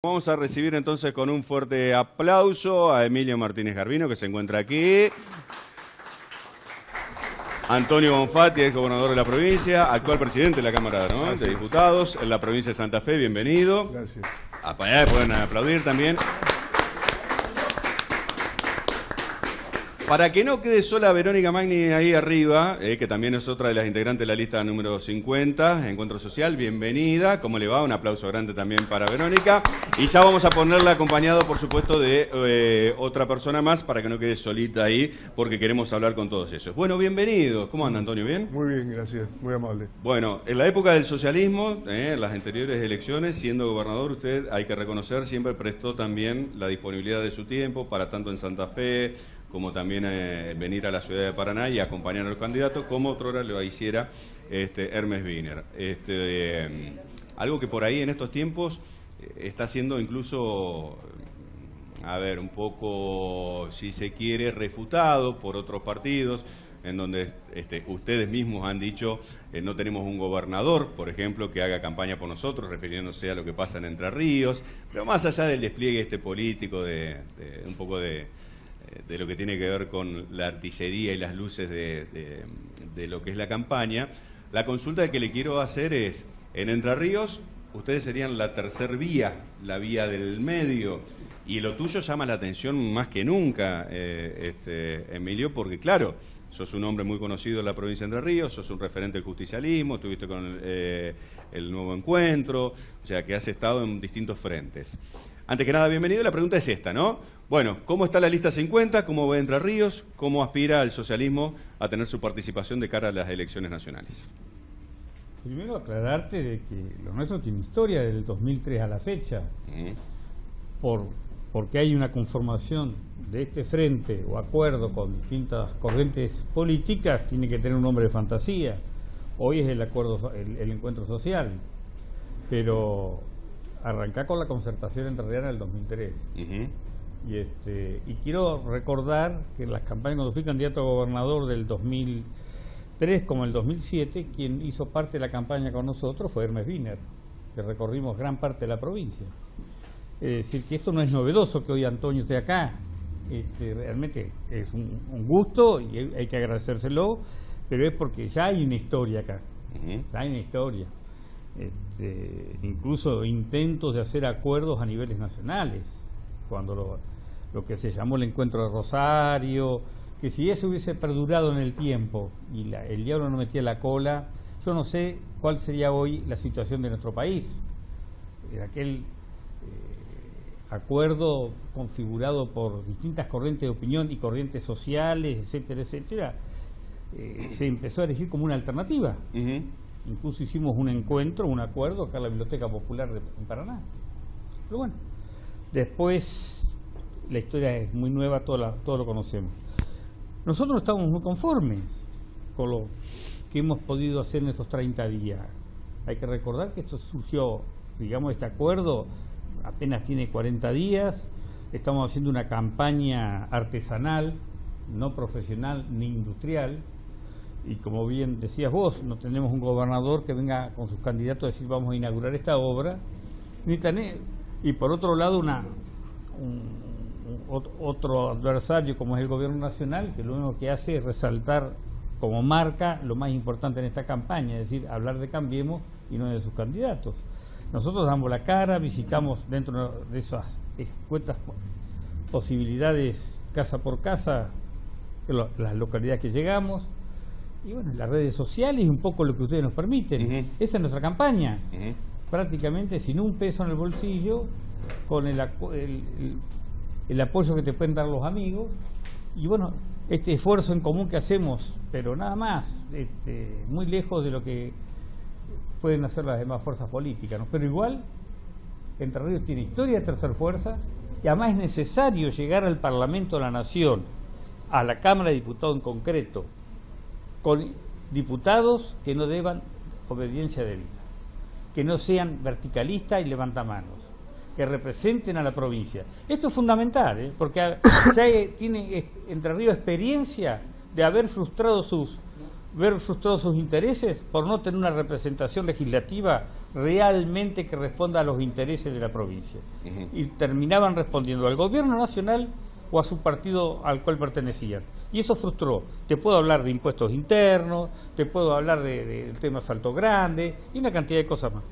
Vamos a recibir entonces con un fuerte aplauso a Emilio Martínez Garbino, que se encuentra aquí. Antonio Bonfatti, ex gobernador de la provincia, actual presidente de la Cámara de Diputados en la provincia de Santa Fe, bienvenido. Gracias. Pueden aplaudir también. Para que no quede sola Verónica Magni ahí arriba, que también es otra de las integrantes de la lista número 50, Encuentro Social, bienvenida. ¿Cómo le va? Un aplauso grande también para Verónica. Y ya vamos a ponerla acompañado, por supuesto, de otra persona más para que no quede solita ahí, porque queremos hablar con todos ellos. Bueno, bienvenidos. ¿Cómo anda, Antonio? ¿Bien? Muy bien, gracias. Muy amable. Bueno, en la época del socialismo, en las anteriores elecciones, siendo gobernador, usted, hay que reconocer, siempre prestó también la disponibilidad de su tiempo para tanto en Santa Fe como también venir a la ciudad de Paraná y acompañar a los candidatos, como otrora lo hiciera Hermes Wiener. Algo que por ahí en estos tiempos está siendo incluso, un poco, si se quiere, refutado por otros partidos, en donde ustedes mismos han dicho no tenemos un gobernador, por ejemplo, que haga campaña por nosotros, refiriéndose a lo que pasa en Entre Ríos, pero más allá del despliegue político, un poco de lo que tiene que ver con la artillería y las luces de lo que es la campaña, la consulta que le quiero hacer es, en Entre Ríos, ustedes serían la tercer vía, la vía del medio, y lo tuyo llama la atención más que nunca, Emilio, porque claro, sos un hombre muy conocido en la provincia de Entre Ríos, sos un referente del justicialismo, estuviste con el Nuevo Encuentro, o sea que has estado en distintos frentes. Antes que nada, bienvenido. La pregunta es esta, ¿no? Bueno, ¿cómo está la lista 50? ¿Cómo ve Entre Ríos? ¿Cómo aspira el socialismo a tener su participación de cara a las elecciones nacionales? Primero aclararte de que lo nuestro tiene historia del 2003 a la fecha. Porque hay una conformación de este frente o acuerdo con distintas corrientes políticas, tiene que tener un nombre de fantasía. Hoy es el encuentro social, pero arrancá con la concertación entrerriana del 2003. Y quiero recordar que en las campañas, cuando fui candidato a gobernador del 2003 como el 2007, quien hizo parte de la campaña con nosotros fue Hermes Wiener, que recorrimos gran parte de la provincia. Es decir, que esto no es novedoso que hoy Antonio esté acá. Realmente es un gusto y hay que agradecérselo, pero es porque ya hay una historia acá. Ya hay una historia. Incluso intentos de hacer acuerdos a niveles nacionales, cuando lo que se llamó el encuentro de Rosario, que si eso hubiese perdurado en el tiempo y el diablo no metía la cola, yo no sé cuál sería hoy la situación de nuestro país. Aquel acuerdo configurado por distintas corrientes de opinión y corrientes sociales, etcétera, etcétera, se empezó a elegir como una alternativa. Incluso hicimos un encuentro, un acuerdo acá en la Biblioteca Popular en Paraná. Pero bueno, después la historia es muy nueva, todo lo conocemos. Nosotros estamos muy conformes con lo que hemos podido hacer en estos 30 días. Hay que recordar que esto surgió, digamos, este acuerdo apenas tiene 40 días, estamos haciendo una campaña artesanal, no profesional ni industrial, y como bien decías vos, no tenemos un gobernador que venga con sus candidatos a decir vamos a inaugurar esta obra, y por otro lado otro adversario como es el gobierno nacional, que lo único que hace es resaltar como marca lo más importante en esta campaña, es decir, hablar de Cambiemos y no de sus candidatos. Nosotros damos la cara, visitamos dentro de esas escuetas posibilidades casa por casa las localidades que llegamos, y bueno, las redes sociales y un poco lo que ustedes nos permiten. Esa es nuestra campaña, prácticamente sin un peso en el bolsillo, con el apoyo que te pueden dar los amigos, y bueno, este esfuerzo en común que hacemos, pero nada más, muy lejos de lo que pueden hacer las demás fuerzas políticas, ¿no? Pero igual, Entre Ríos tiene historia de tercer fuerza, y además es necesario llegar al Parlamento de la Nación, a la Cámara de Diputados en concreto, con diputados que no deban obediencia debida, que no sean verticalistas y levantamanos, que representen a la provincia. Esto es fundamental, porque ya tiene Entre Ríos experiencia de haber frustrado sus ver frustrados sus intereses por no tener una representación legislativa realmente que responda a los intereses de la provincia. Y terminaban respondiendo al gobierno nacional o a su partido al cual pertenecían. Y eso frustró. Te puedo hablar de impuestos internos, te puedo hablar de temas Salto Grande y una cantidad de cosas más.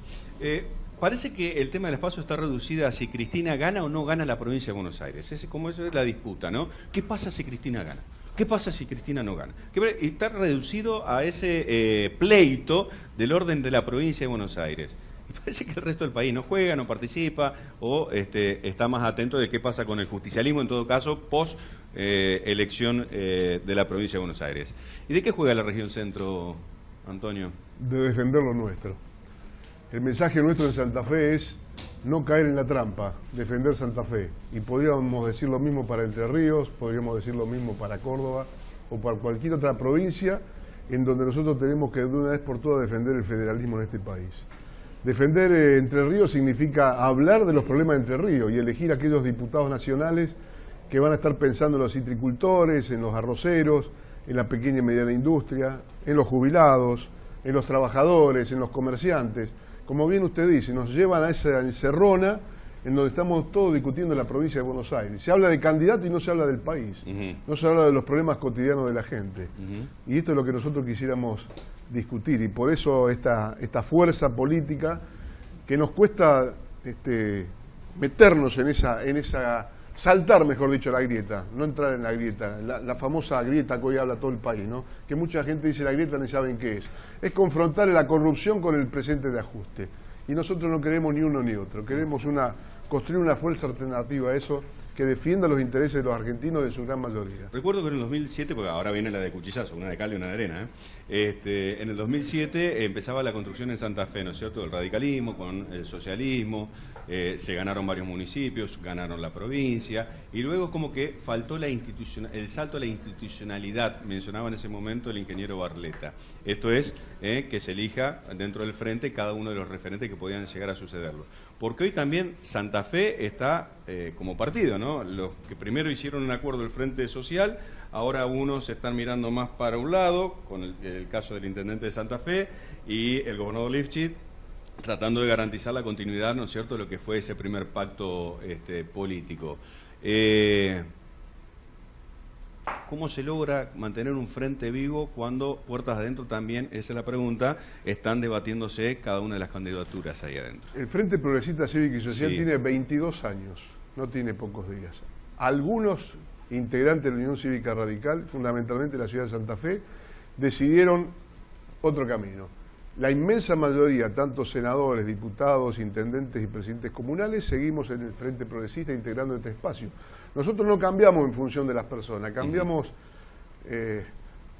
Parece que el tema del espacio está reducido a si Cristina gana o no gana la provincia de Buenos Aires. Como eso es la disputa, ¿no? ¿Qué pasa si Cristina gana? ¿Qué pasa si Cristina no gana? Y está reducido a ese pleito del orden de la provincia de Buenos Aires. Y parece que el resto del país no juega, no participa o está más atento de qué pasa con el justicialismo, en todo caso, post elección de la provincia de Buenos Aires. ¿Y de qué juega la región centro, Antonio? De defender lo nuestro. El mensaje nuestro en Santa Fe es no caer en la trampa, defender Santa Fe. Y podríamos decir lo mismo para Entre Ríos, podríamos decir lo mismo para Córdoba o para cualquier otra provincia en donde nosotros tenemos que de una vez por todas defender el federalismo en este país. Defender Entre Ríos significa hablar de los problemas de Entre Ríos y elegir aquellos diputados nacionales que van a estar pensando en los citricultores, en los arroceros, en la pequeña y mediana industria, en los jubilados, en los trabajadores, en los comerciantes. Como bien usted dice, nos llevan a esa encerrona en donde estamos todos discutiendo en la provincia de Buenos Aires. Se habla de candidato y no se habla del país, no se habla de los problemas cotidianos de la gente. Y esto es lo que nosotros quisiéramos discutir y por eso esta fuerza política que nos cuesta meternos en esa saltar, mejor dicho, la grieta, no entrar en la grieta, la famosa grieta que hoy habla todo el país, ¿no? Que mucha gente dice la grieta ni saben qué es confrontar la corrupción con el presente de ajuste y nosotros no queremos ni uno ni otro, queremos construir una fuerza alternativa a eso que defienda los intereses de los argentinos en su gran mayoría. Recuerdo que en el 2007, porque ahora viene la de cuchillazo, una de cal y una de arena, en el 2007 empezaba la construcción en Santa Fe, ¿no es cierto?, del radicalismo con el socialismo, se ganaron varios municipios, ganaron la provincia, y luego como que faltó el salto a la institucionalidad, mencionaba en ese momento el ingeniero Barletta. Esto es que se elija dentro del frente cada uno de los referentes que podían llegar a sucederlo. Porque hoy también Santa Fe está como partido, ¿no? Los que primero hicieron un acuerdo del Frente Social, ahora unos se están mirando más para un lado, con el caso del intendente de Santa Fe y el gobernador Lifchit, tratando de garantizar la continuidad, ¿no es cierto?, de lo que fue ese primer pacto político. ¿Cómo se logra mantener un frente vivo cuando puertas adentro también, esa es la pregunta, están debatiéndose cada una de las candidaturas ahí adentro? El Frente Progresista Cívico y Social tiene 22 años, no tiene pocos días. Algunos integrantes de la Unión Cívica Radical, fundamentalmente la ciudad de Santa Fe, decidieron otro camino. La inmensa mayoría, tanto senadores, diputados, intendentes y presidentes comunales, seguimos en el Frente Progresista integrando este espacio. Nosotros no cambiamos en función de las personas, cambiamos,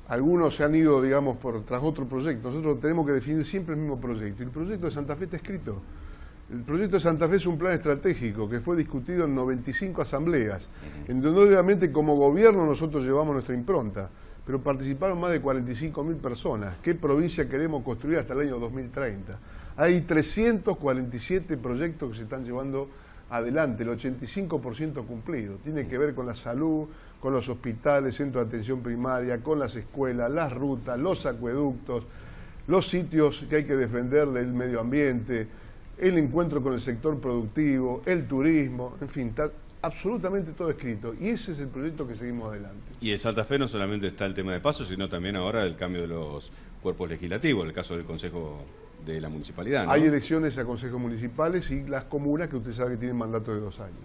algunos se han ido, digamos, tras otro proyecto. Nosotros tenemos que definir siempre el mismo proyecto. Y el proyecto de Santa Fe está escrito. El proyecto de Santa Fe es un plan estratégico que fue discutido en 95 asambleas, en donde obviamente como gobierno nosotros llevamos nuestra impronta, pero participaron más de 45.000 personas. ¿Qué provincia queremos construir hasta el año 2030? Hay 347 proyectos que se están llevando adelante, el 85% cumplido. Tiene que ver con la salud, con los hospitales, centros de atención primaria, con las escuelas, las rutas, los acueductos, los sitios que hay que defender del medio ambiente, el encuentro con el sector productivo, el turismo, en fin, está absolutamente todo escrito. Y ese es el proyecto que seguimos adelante. Y en Santa Fe no solamente está el tema de paso, sino también ahora el cambio de los cuerpos legislativos, el caso del Consejo de la Municipalidad, ¿no? Hay elecciones a consejos municipales y las comunas que usted sabe que tienen mandato de 2 años.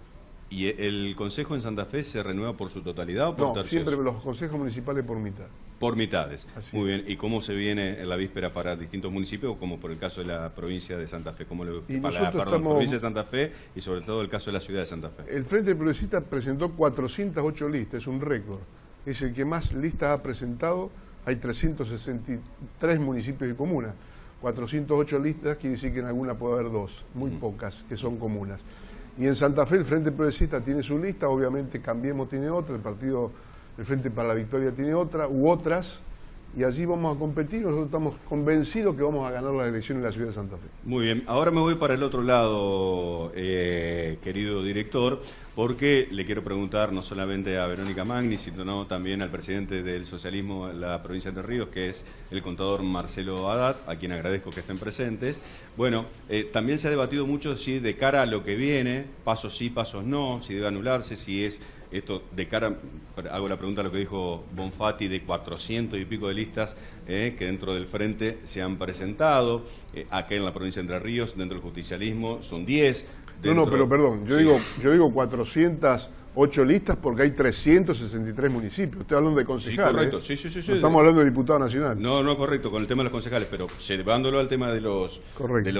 ¿Y el Consejo en Santa Fe se renueva por su totalidad o por tercios? Siempre los consejos municipales por mitad. Por mitades. Así Muy bien. ¿Y cómo se viene en la víspera para distintos municipios, como por el caso de la provincia de Santa Fe? Provincia de Santa Fe y sobre todo el caso de la ciudad de Santa Fe. El Frente Progresista presentó 408 listas, es un récord. Es el que más listas ha presentado. Hay 363 municipios y comunas. 408 listas quiere decir que en alguna puede haber 2, muy pocas, que son comunas. Y en Santa Fe el Frente Progresista tiene su lista, obviamente Cambiemos tiene otra, el Frente para la Victoria tiene otra, u otras, y allí vamos a competir. Nosotros estamos convencidos que vamos a ganar las elecciones en la ciudad de Santa Fe. Muy bien, ahora me voy para el otro lado, querido director, porque le quiero preguntar no solamente a Verónica Magni, sino también al presidente del socialismo en la provincia de Entre Ríos, que es el contador Marcelo Haddad, a quien agradezco que estén presentes. Bueno, también se ha debatido mucho si de cara a lo que viene, pasos sí, pasos no, si debe anularse, si es esto de cara, hago la pregunta a lo que dijo Bonfatti, de 400 y pico de listas que dentro del frente se han presentado, acá en la provincia de Entre Ríos, dentro del justicialismo son 10. No, pero perdón, yo digo 408 listas porque hay 363 municipios. Estoy hablando de concejales. Sí, correcto. Sí. No estamos hablando de diputado nacional. No, correcto, con el tema de los concejales, pero llevándolo al tema de los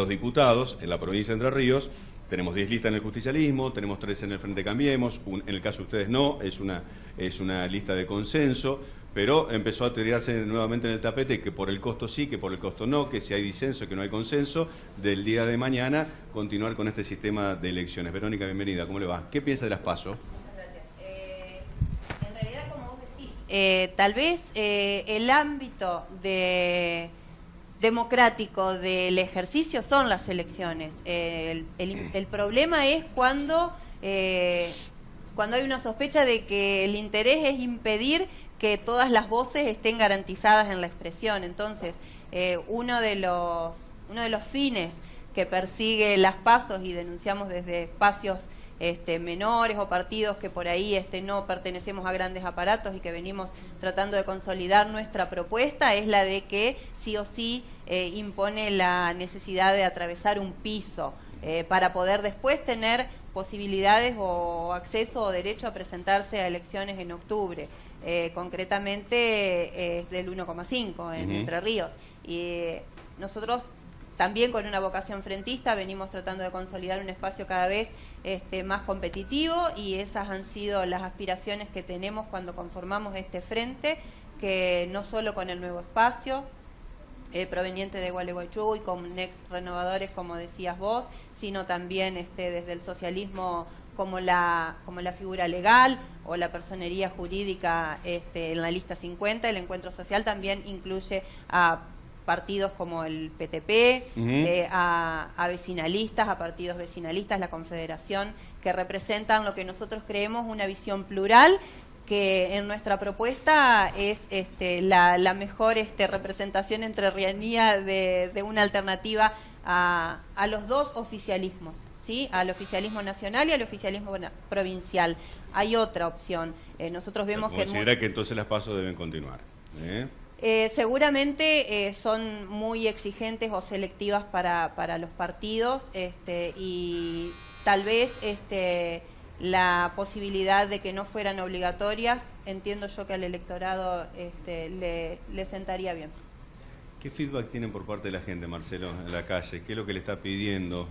diputados, en la provincia de Entre Ríos, tenemos 10 listas en el justicialismo, tenemos 3 en el Frente Cambiemos, en el caso de ustedes no, es una lista de consenso, pero empezó a tirarse nuevamente en el tapete que por el costo sí, que por el costo no, que si hay disenso, que no hay consenso, del día de mañana continuar con este sistema de elecciones. Verónica, bienvenida, ¿cómo le va? ¿Qué piensa de las PASO? Muchas gracias. En realidad, como vos decís, tal vez el ámbito democrático del ejercicio son las elecciones. El problema es cuando hay una sospecha de que el interés es impedir que todas las voces estén garantizadas en la expresión. Entonces, uno de los fines que persigue las PASO, y denunciamos desde espacios menores o partidos que por ahí no pertenecemos a grandes aparatos y que venimos tratando de consolidar nuestra propuesta, es la de que sí o sí impone la necesidad de atravesar un piso para poder después tener posibilidades o acceso o derecho a presentarse a elecciones en octubre. Concretamente es del 1,5 en Entre Ríos. Y nosotros también con una vocación frentista venimos tratando de consolidar un espacio cada vez más competitivo, y esas han sido las aspiraciones que tenemos cuando conformamos este frente, que no solo con el nuevo espacio proveniente de Gualeguaychú y con ex renovadores, como decías vos, sino también desde el socialismo como la figura legal o la personería jurídica en la lista 50, el encuentro social también incluye a partidos como el PTP, a vecinalistas, a partidos vecinalistas, la Confederación, que representan lo que nosotros creemos una visión plural, que en nuestra propuesta es la mejor representación entrerrianía de una alternativa a los dos oficialismos, ¿sí? Al oficialismo nacional y al oficialismo provincial. Hay otra opción. Nosotros vemos que... ¿Considera que entonces las PASO deben continuar? Seguramente son muy exigentes o selectivas para los partidos, y tal vez la posibilidad de que no fueran obligatorias, entiendo yo que al electorado le sentaría bien. ¿Qué feedback tienen por parte de la gente, Marcelo, en la calle? ¿Qué es lo que le está pidiendo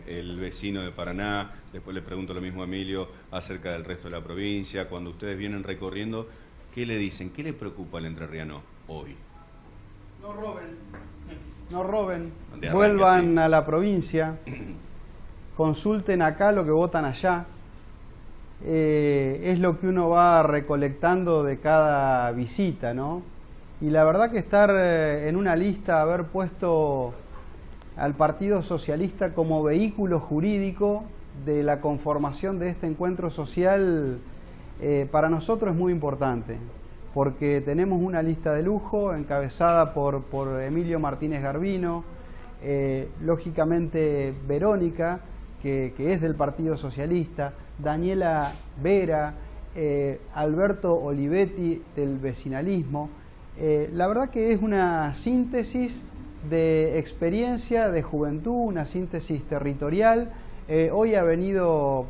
el vecino de Paraná? Después le pregunto lo mismo a Emilio acerca del resto de la provincia. Cuando ustedes vienen recorriendo, ¿qué le dicen? ¿Qué le preocupa al entrerriano hoy? No roben, vuelvan a la provincia, consulten acá lo que votan allá. Es lo que uno va recolectando de cada visita, ¿no? Y la verdad que estar en una lista, haber puesto al Partido Socialista como vehículo jurídico de la conformación de este encuentro social, para nosotros es muy importante, porque tenemos una lista de lujo encabezada por Emilio Martínez Garbino, lógicamente Verónica, que es del Partido Socialista, Daniela Vera, Alberto Olivetti del vecinalismo. La verdad que es una síntesis de experiencia, de juventud, una síntesis territorial. Hoy ha venido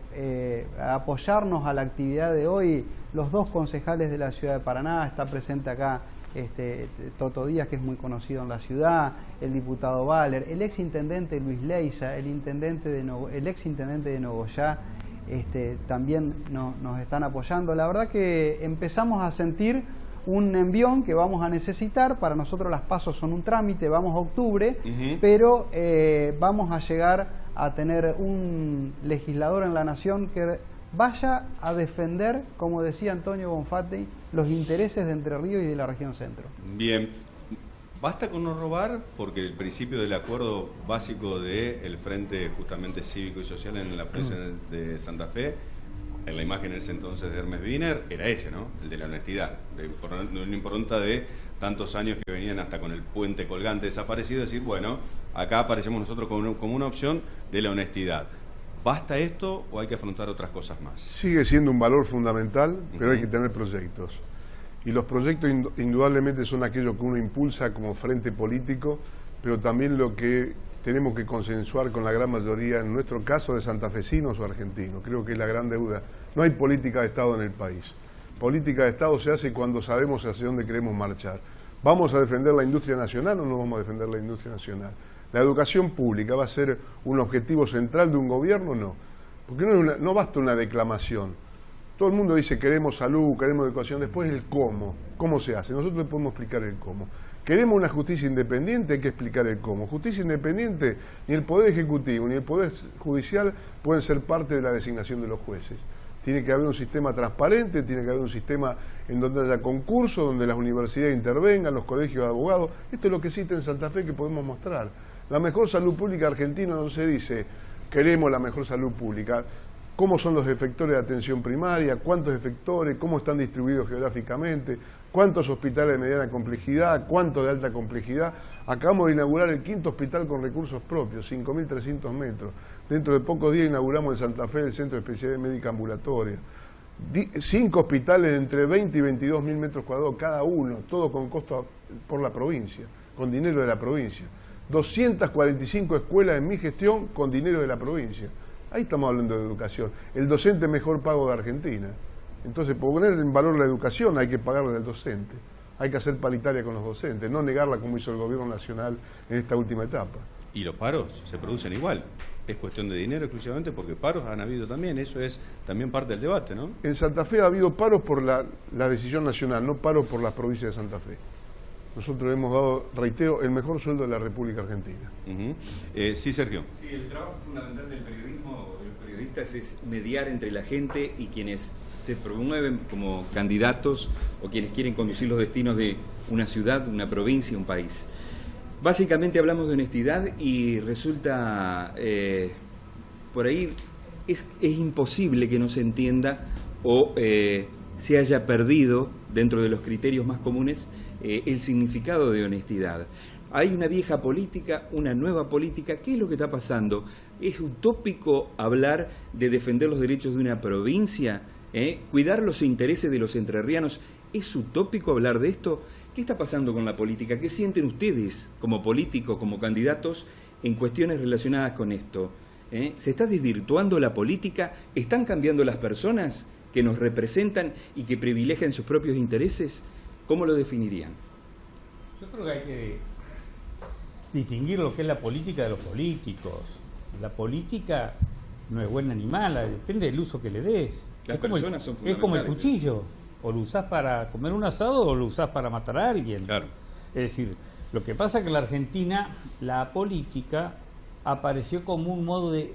a apoyarnos a la actividad de hoy los dos concejales de la ciudad de Paraná. Está presente acá Toto Díaz, que es muy conocido en la ciudad, el diputado Valer, el exintendente Luis Leiza, el exintendente de Nogoyá, también nos están apoyando. La verdad que empezamos a sentir un envión que vamos a necesitar. Para nosotros las PASO son un trámite, vamos a octubre, pero vamos a llegar a tener un legislador en la nación que vaya a defender, como decía Antonio Bonfatti, los intereses de Entre Ríos y de la región centro. Bien, basta con no robar, porque el principio del acuerdo básico del Frente justamente Cívico y Social en la provincia de Santa Fe, en la imagen en ese entonces de Hermes Wiener, era ese, ¿no? El de la honestidad, no importa de tantos años que venían hasta con el puente colgante desaparecido, decir, bueno, acá aparecemos nosotros como una opción de la honestidad. ¿Basta esto o hay que afrontar otras cosas más? Sigue siendo un valor fundamental, pero hay que tener proyectos. Y los proyectos indudablemente son aquellos que uno impulsa como frente político, pero también lo que tenemos que consensuar con la gran mayoría, en nuestro caso, de santafesinos o argentinos. Creo que es la gran deuda. No hay política de Estado en el país. Política de Estado se hace cuando sabemos hacia dónde queremos marchar. ¿Vamos a defender la industria nacional o no vamos a defender la industria nacional? ¿La educación pública va a ser un objetivo central de un gobierno? No. Porque no basta una declamación. Todo el mundo dice queremos salud, queremos educación, después el cómo. ¿Cómo se hace? Nosotros le podemos explicar el cómo. Queremos una justicia independiente, hay que explicar el cómo. Justicia independiente, ni el Poder Ejecutivo ni el Poder Judicial pueden ser parte de la designación de los jueces. Tiene que haber un sistema transparente, tiene que haber un sistema en donde haya concursos, donde las universidades intervengan, los colegios de abogados. Esto es lo que existe en Santa Fe que podemos mostrar. La mejor salud pública argentina no se dice queremos la mejor salud pública. ¿Cómo son los efectores de atención primaria? ¿Cuántos efectores? ¿Cómo están distribuidos geográficamente? ¿Cuántos hospitales de mediana complejidad? ¿Cuántos de alta complejidad? Acabamos de inaugurar el 5º hospital con recursos propios, 5.300 metros. Dentro de pocos días inauguramos en Santa Fe el Centro de Especialidad Médica Ambulatoria. 5 hospitales de entre 20 y 22.000 metros cuadrados cada uno, todo con costo por la provincia, con dinero de la provincia. 245 escuelas en mi gestión con dinero de la provincia. Ahí estamos hablando de educación. El docente mejor pago de Argentina. Entonces, por poner en valor la educación hay que pagarle al docente. Hay que hacer paritaria con los docentes, no negarla como hizo el gobierno nacional en esta última etapa. Y los paros se producen igual. Es cuestión de dinero exclusivamente porque paros han habido también. Eso es también parte del debate, ¿no? En Santa Fe ha habido paros por la decisión nacional, no paros por las provincias de Santa Fe. Nosotros hemos dado, reitero, el mejor sueldo de la República Argentina. Sí, Sergio. Sí, el trabajo fundamental del periodismo, de los periodistas, es mediar entre la gente y quienes se promueven como candidatos o quienes quieren conducir los destinos de una ciudad, una provincia, un país. Básicamente hablamos de honestidad y resulta, por ahí, es imposible que no se entienda o se haya perdido dentro de los criterios más comunes el significado de honestidad. Hay una vieja política, una nueva política. ¿Qué es lo que está pasando? ¿Es utópico hablar de defender los derechos de una provincia? ¿Cuidar los intereses de los entrerrianos? ¿Es utópico hablar de esto? ¿Qué está pasando con la política? ¿Qué sienten ustedes como políticos, como candidatos, en cuestiones relacionadas con esto? ¿Se está desvirtuando la política? ¿Están cambiando las personas que nos representan y que privilegian sus propios intereses? ¿Cómo lo definirían? Yo creo que hay que distinguir lo que es la política de los políticos. La política no es buena ni mala, depende del uso que le des. Las personas son fundamentales. Es como el cuchillo, o lo usás para comer un asado o lo usás para matar a alguien. Claro. Es decir, lo que pasa es que en la Argentina la política apareció como un modo de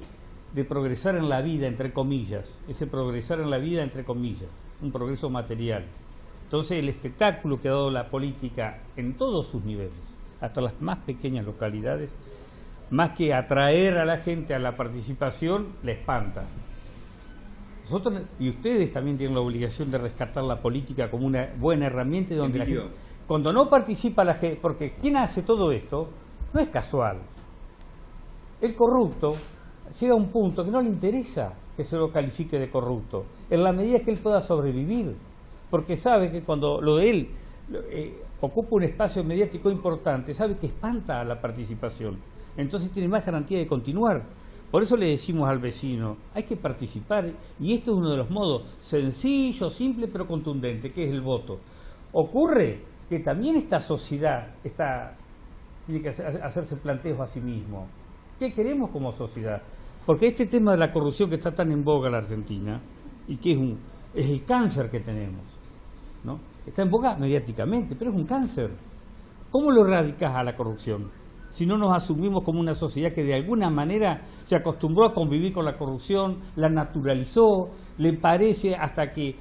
progresar en la vida, entre comillas. Ese progresar en la vida, entre comillas, un progreso material. Entonces el espectáculo que ha dado la política en todos sus niveles, hasta las más pequeñas localidades, más que atraer a la gente a la participación, le espanta. Nosotros y ustedes también tienen la obligación de rescatar la política como una buena herramienta donde la gente, cuando no participa la gente, porque quien hace todo esto no es casual. El corrupto llega a un punto que no le interesa que se lo califique de corrupto, en la medida que él pueda sobrevivir, porque sabe que cuando lo de él ocupa un espacio mediático importante, sabe que espanta a la participación, entonces tiene más garantía de continuar. Por eso le decimos al vecino, hay que participar, y esto es uno de los modos, sencillo, simple, pero contundente, que es el voto. Ocurre que también esta sociedad tiene que hacerse planteos a sí mismo. ¿Qué queremos como sociedad? Porque este tema de la corrupción que está tan en boga en la Argentina, y que es el cáncer que tenemos, ¿no? Está en boga mediáticamente, pero es un cáncer. ¿Cómo lo erradicás a la corrupción? si no nos asumimos como una sociedad que de alguna manera se acostumbró a convivir con la corrupción, la naturalizó, le parece hasta que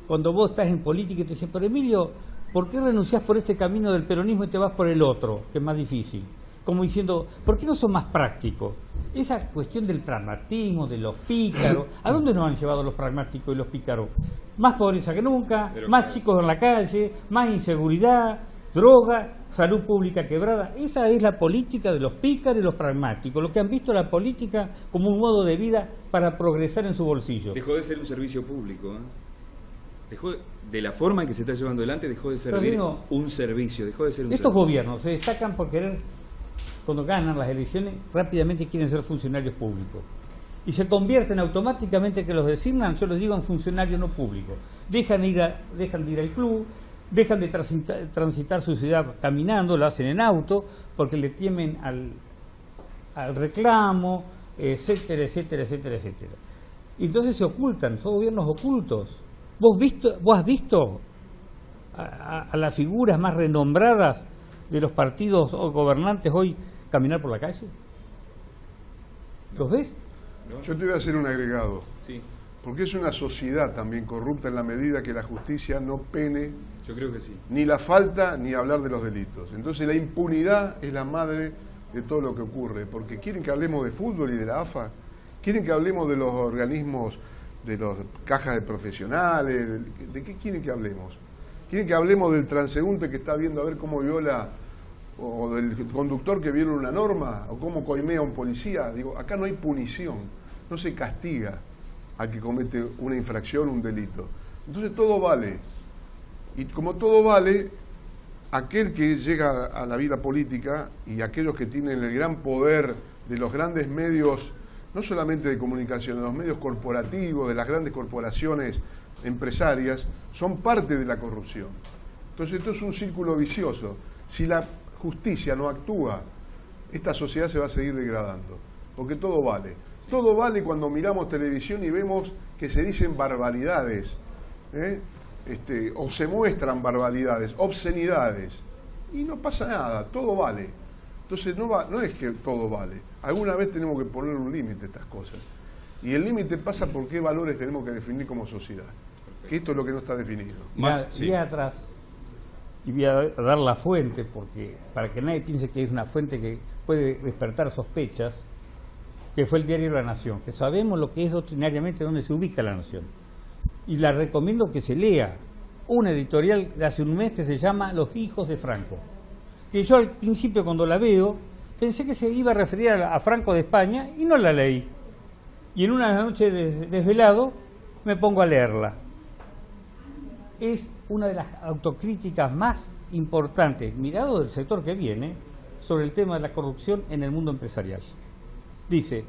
cuando vos estás en política y te dicen, pero Emilio, ¿por qué renunciás por este camino del peronismo y te vas por el otro, que es más difícil? Como diciendo, ¿por qué no son más prácticos? Esa cuestión del pragmatismo, de los pícaros, ¿a dónde nos han llevado los pragmáticos y los pícaros? Más pobreza que nunca, más chicos en la calle, más inseguridad, droga, salud pública quebrada. Esa es la política de los pícaros y los pragmáticos, los que han visto la política como un modo de vida para progresar en su bolsillo. Dejó de ser un servicio público, ¿eh? De la forma en que se está llevando adelante, dejó de ser un servicio, dejó de ser un estos servicio. Gobiernos se destacan por querer, cuando ganan las elecciones, rápidamente quieren ser funcionarios públicos. Y se convierten automáticamente, que los designan, yo les digo, en funcionarios no públicos. Dejan de ir al club, dejan de transitar su ciudad caminando, lo hacen en auto, porque le temen al reclamo, etcétera, etcétera, etcétera, etcétera. Y entonces se ocultan, son gobiernos ocultos. ¿Vos has visto a las figuras más renombradas de los partidos o gobernantes hoy caminar por la calle? ¿Los ves? Yo te voy a hacer un agregado. Sí. Porque es una sociedad también corrupta en la medida que la justicia no pene. Yo creo que sí. Ni la falta ni hablar de los delitos. Entonces la impunidad es la madre de todo lo que ocurre. Porque quieren que hablemos de fútbol y de la AFA. Quieren que hablemos de los organismos, de las cajas de profesionales. ¿De qué quieren que hablemos? ¿Quieren que hablemos del transeúnte que está viendo a ver cómo viola, o del conductor que viola una norma, o cómo coimea a un policía? Digo, acá no hay punición, no se castiga al que comete una infracción, un delito. Entonces todo vale. Y como todo vale, aquel que llega a la vida política y aquellos que tienen el gran poder de los grandes medios, no solamente de comunicación, de los medios corporativos, de las grandes corporaciones empresarias, son parte de la corrupción. Entonces esto es un círculo vicioso. Si la justicia no actúa, esta sociedad se va a seguir degradando, porque todo vale. Todo vale cuando miramos televisión y vemos que se dicen barbaridades, o se muestran barbaridades, obscenidades, y no pasa nada, todo vale. Entonces no es que todo vale. Alguna vez tenemos que poner un límite a estas cosas. Y el límite pasa por qué valores tenemos que definir como sociedad. Que esto es lo que no está definido. Día atrás, y voy a dar la fuente, porque para que nadie piense que es una fuente que puede despertar sospechas, que fue el diario La Nación, que sabemos lo que es doctrinariamente donde se ubica La Nación. Y la recomiendo que se lea una editorial de hace un mes que se llama Los hijos de Franco. Que yo al principio cuando la veo pensé que se iba a referir a Franco de España y no la leí. Y en una noche desvelado me pongo a leerla. Es una de las autocríticas más importantes, mirado del sector que viene, sobre el tema de la corrupción en el mundo empresarial. Dice,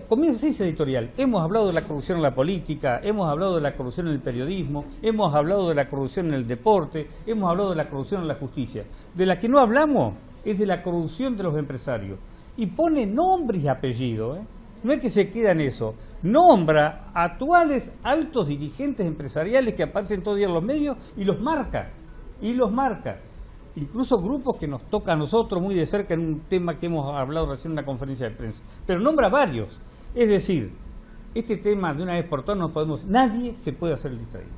comienza ese editorial, hemos hablado de la corrupción en la política, hemos hablado de la corrupción en el periodismo, hemos hablado de la corrupción en el deporte, hemos hablado de la corrupción en la justicia. De la que no hablamos es de la corrupción de los empresarios. Y pone nombres y apellidos, no es que se queda en eso, nombra actuales altos dirigentes empresariales que aparecen todo el día en los medios y los marca, incluso grupos que nos toca a nosotros muy de cerca en un tema que hemos hablado recién en una conferencia de prensa, pero nombra varios. Es decir, este tema de una vez por todas nadie se puede hacer el distraído.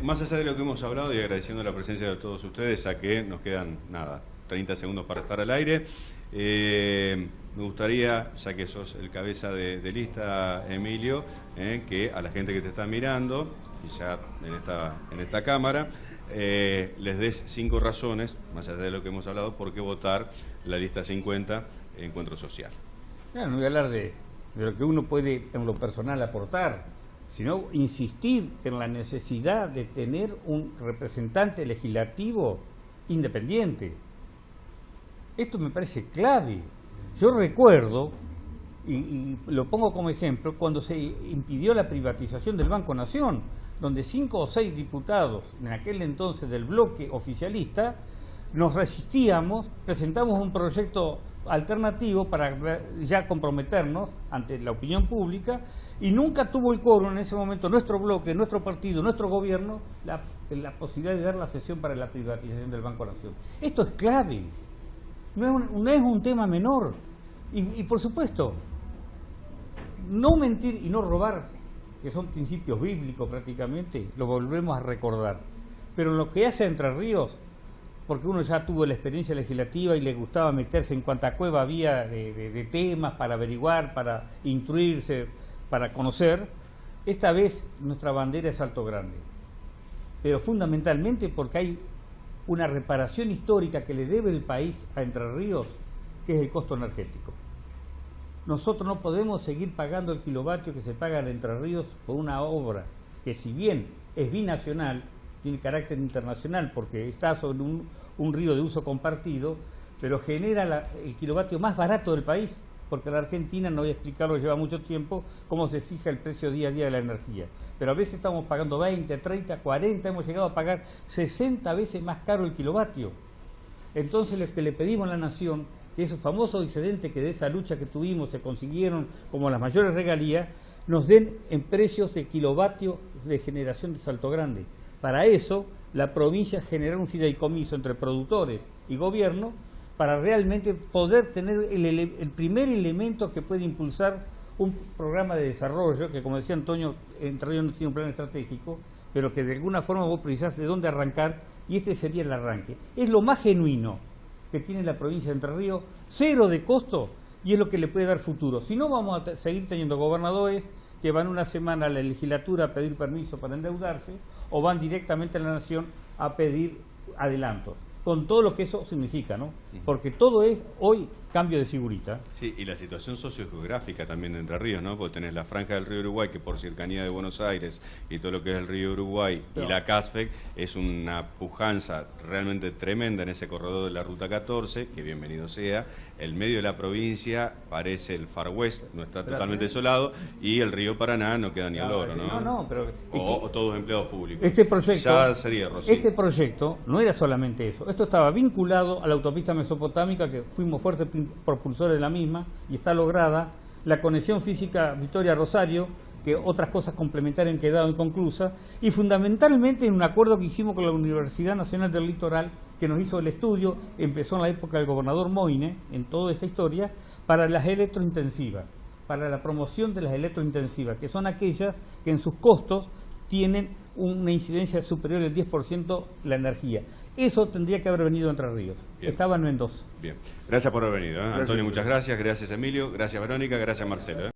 Más allá de lo que hemos hablado y agradeciendo la presencia de todos ustedes, a que nos quedan 30 segundos para estar al aire, me gustaría, ya que sos el cabeza de lista, Emilio, que a la gente que te está mirando, y ya en esta cámara, les des 5 razones, más allá de lo que hemos hablado, por qué votar la lista 50 Encuentro Social. Claro, no voy a hablar de lo que uno puede en lo personal aportar, sino insistir en la necesidad de tener un representante legislativo independiente. Esto me parece clave. Yo recuerdo, y lo pongo como ejemplo, cuando se impidió la privatización del Banco Nación, donde 5 o 6 diputados en aquel entonces del bloque oficialista nos resistíamos, presentamos un proyecto alternativo para ya comprometernos ante la opinión pública, y nunca tuvo el quórum en ese momento nuestro bloque, nuestro partido, nuestro gobierno, la posibilidad de dar la sesión para la privatización del Banco Nación. Esto es clave. no es un tema menor. Y por supuesto, no mentir y no robar, que son principios bíblicos prácticamente, lo volvemos a recordar. Pero en lo que hace a Entre Ríos, porque uno ya tuvo la experiencia legislativa y le gustaba meterse en cuanta cueva había de temas para averiguar, para instruirse, para conocer, esta vez nuestra bandera es Alto Grande. Pero fundamentalmente porque hay una reparación histórica que le debe el país a Entre Ríos, que es el costo energético. Nosotros no podemos seguir pagando el kilovatio que se paga en Entre Ríos por una obra que, si bien es binacional, tiene carácter internacional porque está sobre un río de uso compartido, pero genera el kilovatio más barato del país, porque la Argentina, no voy a explicarlo, lleva mucho tiempo, cómo se fija el precio día a día de la energía. Pero a veces estamos pagando 20, 30, 40, hemos llegado a pagar 60 veces más caro el kilovatio. Entonces lo que le pedimos a la Nación, que esos famosos excedentes que de esa lucha que tuvimos se consiguieron como las mayores regalías, nos den en precios de kilovatio de generación de Salto Grande. Para eso, la provincia generó un fideicomiso entre productores y gobierno para realmente poder tener el primer elemento que puede impulsar un programa de desarrollo, que como decía Antonio, Entre Ríos no tiene un plan estratégico, pero que de alguna forma vos precisás de dónde arrancar, y este sería el arranque. Es lo más genuino que tiene la provincia de Entre Ríos, cero de costo, y es lo que le puede dar futuro. Si no, vamos a seguir teniendo gobernadores que van una semana a la legislatura a pedir permiso para endeudarse, o van directamente a la Nación a pedir adelantos, con todo lo que eso significa, ¿no? Porque todo es hoy cambio de figurita. Sí, y la situación sociogeográfica también de Entre Ríos, ¿no? Porque tenés la franja del río Uruguay, que por cercanía de Buenos Aires y todo lo que es el río Uruguay y la CASFEC, es una pujanza realmente tremenda en ese corredor de la Ruta 14, que bienvenido sea. El medio de la provincia parece el Far West, no está totalmente desolado, y el río Paraná no queda ni al oro, ¿no? No, pero... O todos empleados públicos. Este proyecto, ya sería, Rosy. Este proyecto no era solamente eso, esto estaba vinculado a la autopista mesopotámica, que fuimos fuertes propulsores de la misma, y está lograda la conexión física Victoria-Rosario, que otras cosas complementarias han quedado inconclusas, y fundamentalmente en un acuerdo que hicimos con la Universidad Nacional del Litoral, que nos hizo el estudio, empezó en la época del gobernador Moine, en toda esta historia, para las electrointensivas, para la promoción de las electrointensivas, que son aquellas que en sus costos tienen una incidencia superior al 10% la energía. Eso tendría que haber venido de Entre Ríos. Bien. Estaba en Mendoza. Bien. Gracias por haber venido. Gracias. Antonio, muchas gracias. Gracias, Emilio. Gracias, Verónica. Gracias, Marcelo.